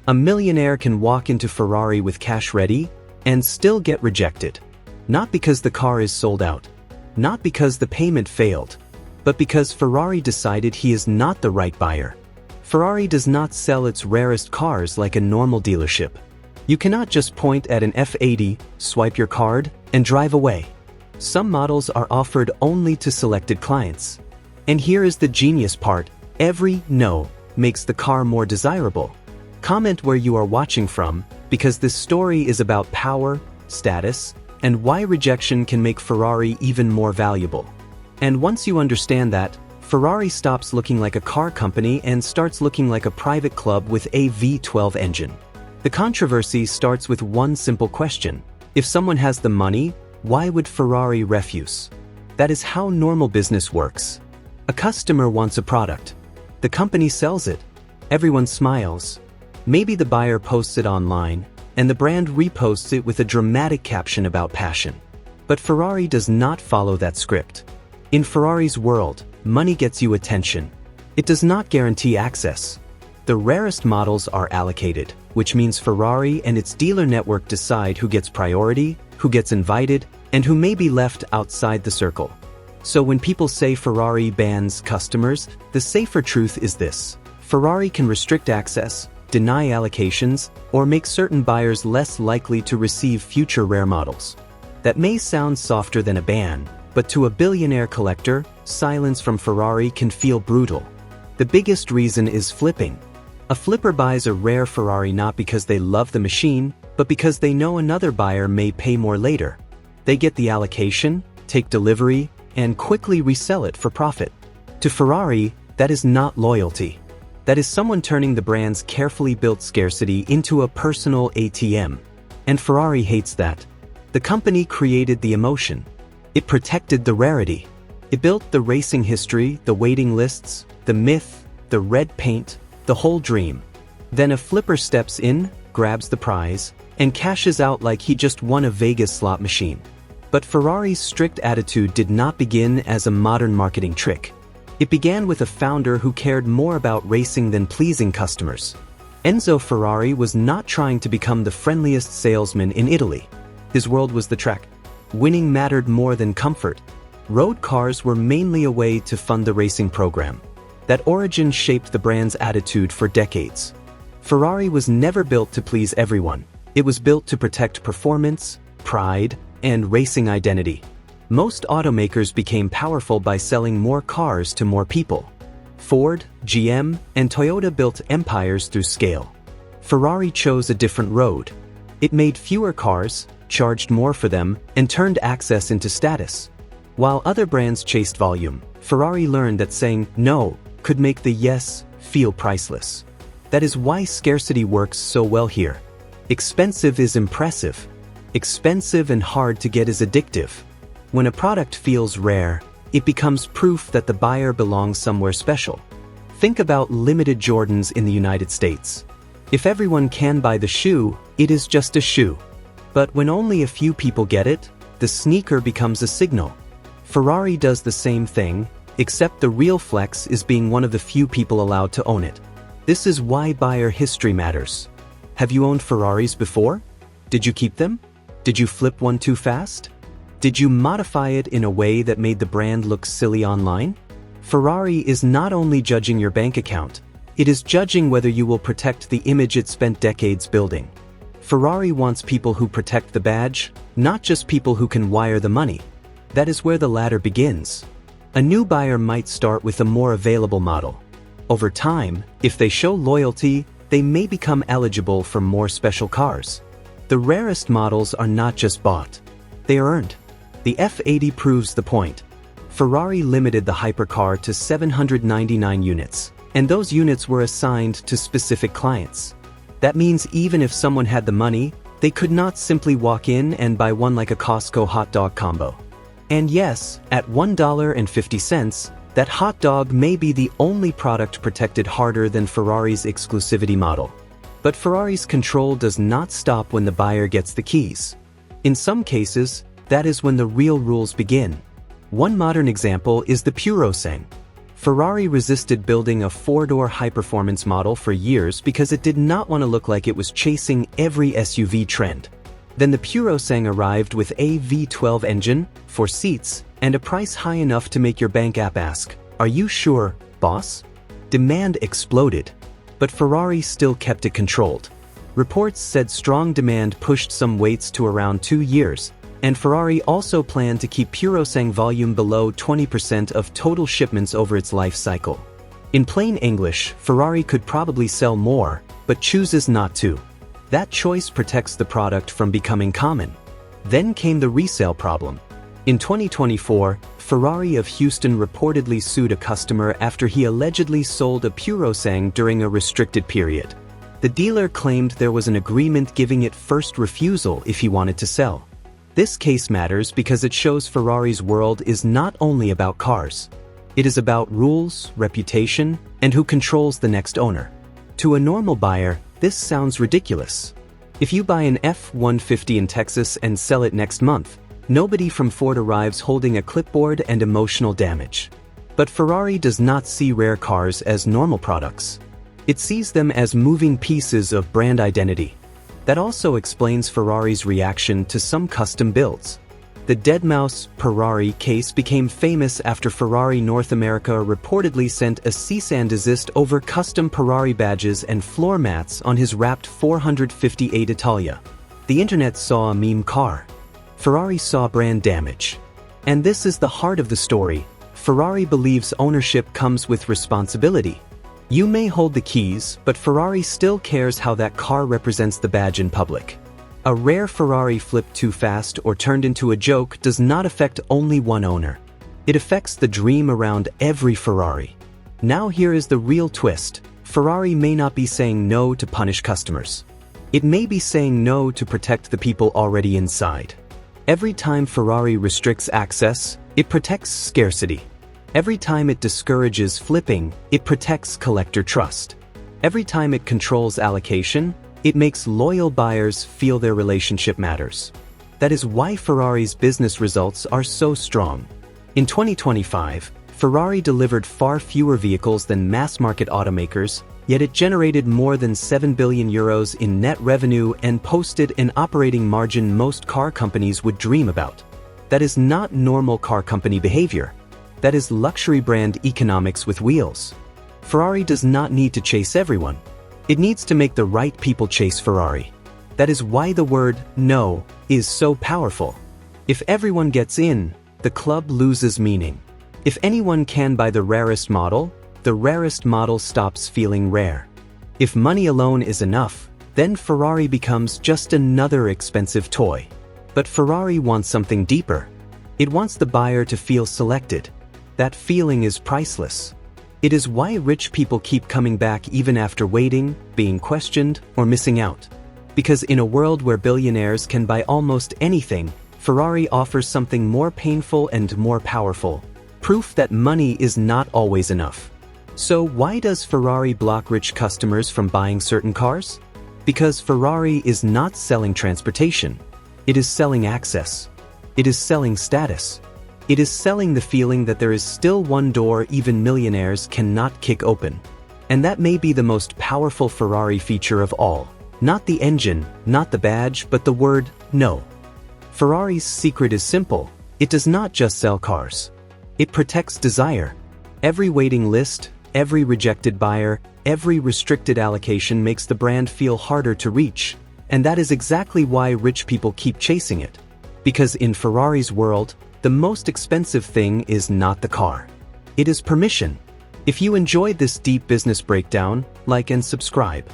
A millionaire can walk into Ferrari with cash ready and still get rejected. Not because the car is sold out, not because the payment failed, but because Ferrari decided he is not the right buyer. Ferrari does not sell its rarest cars like a normal dealership. You cannot just point at an F80, swipe your card, and drive away. Some models are offered only to selected clients. And here is the genius part: every no makes the car more desirable. Comment where you are watching from, because this story is about power, status, and why rejection can make Ferrari even more valuable. And once you understand that, Ferrari stops looking like a car company and starts looking like a private club with a V12 engine. The controversy starts with one simple question: if someone has the money, why would Ferrari refuse? That is how normal business works. A customer wants a product. The company sells it. Everyone smiles. Maybe the buyer posts it online, and the brand reposts it with a dramatic caption about passion. But Ferrari does not follow that script. In Ferrari's world, money gets you attention. It does not guarantee access. The rarest models are allocated, which means Ferrari and its dealer network decide who gets priority, who gets invited, and who may be left outside the circle. So when people say Ferrari bans customers, the safer truth is this: Ferrari can restrict access, deny allocations, or make certain buyers less likely to receive future rare models. That may sound softer than a ban, but to a billionaire collector, silence from Ferrari can feel brutal. The biggest reason is flipping. A flipper buys a rare Ferrari not because they love the machine, but because they know another buyer may pay more later. They get the allocation, take delivery, and quickly resell it for profit. To Ferrari, that is not loyalty. That is someone turning the brand's carefully built scarcity into a personal ATM. And Ferrari hates that. The company created the emotion. It protected the rarity. It built the racing history, the waiting lists, the myth, the red paint, the whole dream. Then a flipper steps in, grabs the prize, and cashes out like he just won a Vegas slot machine. But Ferrari's strict attitude did not begin as a modern marketing trick. It began with a founder who cared more about racing than pleasing customers. Enzo Ferrari was not trying to become the friendliest salesman in Italy. His world was the track. Winning mattered more than comfort. Road cars were mainly a way to fund the racing program. That origin shaped the brand's attitude for decades. Ferrari was never built to please everyone. It was built to protect performance, pride, and racing identity. Most automakers became powerful by selling more cars to more people. Ford, GM, and Toyota built empires through scale. Ferrari chose a different road. It made fewer cars, charged more for them, and turned access into status. While other brands chased volume, Ferrari learned that saying no could make the yes feel priceless. That is why scarcity works so well here. Expensive is impressive. Expensive and hard to get is addictive. When a product feels rare, it becomes proof that the buyer belongs somewhere special. Think about limited Jordans in the United States. If everyone can buy the shoe, it is just a shoe. But when only a few people get it, the sneaker becomes a signal. Ferrari does the same thing, except the real flex is being one of the few people allowed to own it. This is why buyer history matters. Have you owned Ferraris before? Did you keep them? Did you flip one too fast? Did you modify it in a way that made the brand look silly online? Ferrari is not only judging your bank account, it is judging whether you will protect the image it spent decades building. Ferrari wants people who protect the badge, not just people who can wire the money. That is where the ladder begins. A new buyer might start with a more available model. Over time, if they show loyalty, they may become eligible for more special cars. The rarest models are not just bought, they are earned. The F80 proves the point. Ferrari limited the hypercar to 799 units, and those units were assigned to specific clients. That means even if someone had the money, they could not simply walk in and buy one like a Costco hot dog combo. And yes, at $1.50, that hot dog may be the only product protected harder than Ferrari's exclusivity model. But Ferrari's control does not stop when the buyer gets the keys. In some cases, that is when the real rules begin. One modern example is the Purosangue. Ferrari resisted building a four-door high-performance model for years because it did not want to look like it was chasing every SUV trend. Then the Purosangue arrived with a V12 engine, 4 seats, and a price high enough to make your bank app ask, "Are you sure, boss?" Demand exploded. But Ferrari still kept it controlled. Reports said strong demand pushed some waits to around 2 years, and Ferrari also planned to keep Purosangue volume below 20% of total shipments over its life cycle. In plain English, Ferrari could probably sell more, but chooses not to. That choice protects the product from becoming common. Then came the resale problem. In 2024, Ferrari of Houston reportedly sued a customer after he allegedly sold a Purosangue during a restricted period. The dealer claimed there was an agreement giving it first refusal if he wanted to sell. This case matters because it shows Ferrari's world is not only about cars. It is about rules, reputation, and who controls the next owner. To a normal buyer, this sounds ridiculous. If you buy an F-150 in Texas and sell it next month, nobody from Ford arrives holding a clipboard and emotional damage. But Ferrari does not see rare cars as normal products. It sees them as moving pieces of brand identity. That also explains Ferrari's reaction to some custom builds. The Deadmau5 Ferrari case became famous after Ferrari North America reportedly sent a cease and desist over custom Ferrari badges and floor mats on his wrapped 458 Italia. The internet saw a meme car. Ferrari saw brand damage. And this is the heart of the story. Ferrari believes ownership comes with responsibility. You may hold the keys, but Ferrari still cares how that car represents the badge in public. A rare Ferrari flipped too fast or turned into a joke does not affect only one owner. It affects the dream around every Ferrari. Now here is the real twist. Ferrari may not be saying no to punish customers. It may be saying no to protect the people already inside. Every time Ferrari restricts access, it protects scarcity. Every time it discourages flipping, it protects collector trust. Every time it controls allocation, it makes loyal buyers feel their relationship matters. That is why Ferrari's business results are so strong. In 2025, Ferrari delivered far fewer vehicles than mass-market automakers, yet it generated more than €7 billion in net revenue and posted an operating margin most car companies would dream about. That is not normal car company behavior. That is luxury brand economics with wheels. Ferrari does not need to chase everyone. It needs to make the right people chase Ferrari. That is why the word no is so powerful. If everyone gets in, the club loses meaning. If anyone can buy the rarest model stops feeling rare. If money alone is enough, then Ferrari becomes just another expensive toy. But Ferrari wants something deeper. It wants the buyer to feel selected. That feeling is priceless. It is why rich people keep coming back even after waiting, being questioned, or missing out. Because in a world where billionaires can buy almost anything, Ferrari offers something more painful and more powerful. Proof that money is not always enough. So why does Ferrari block rich customers from buying certain cars? Because Ferrari is not selling transportation. It is selling access. It is selling status. It is selling the feeling that there is still one door even millionaires cannot kick open. And that may be the most powerful Ferrari feature of all. Not the engine, not the badge, but the word no. Ferrari's secret is simple. It does not just sell cars. It protects desire. Every waiting list, every rejected buyer, every restricted allocation makes the brand feel harder to reach. And that is exactly why rich people keep chasing it. Because in Ferrari's world, the most expensive thing is not the car. It is permission. If you enjoyed this deep business breakdown, like and subscribe.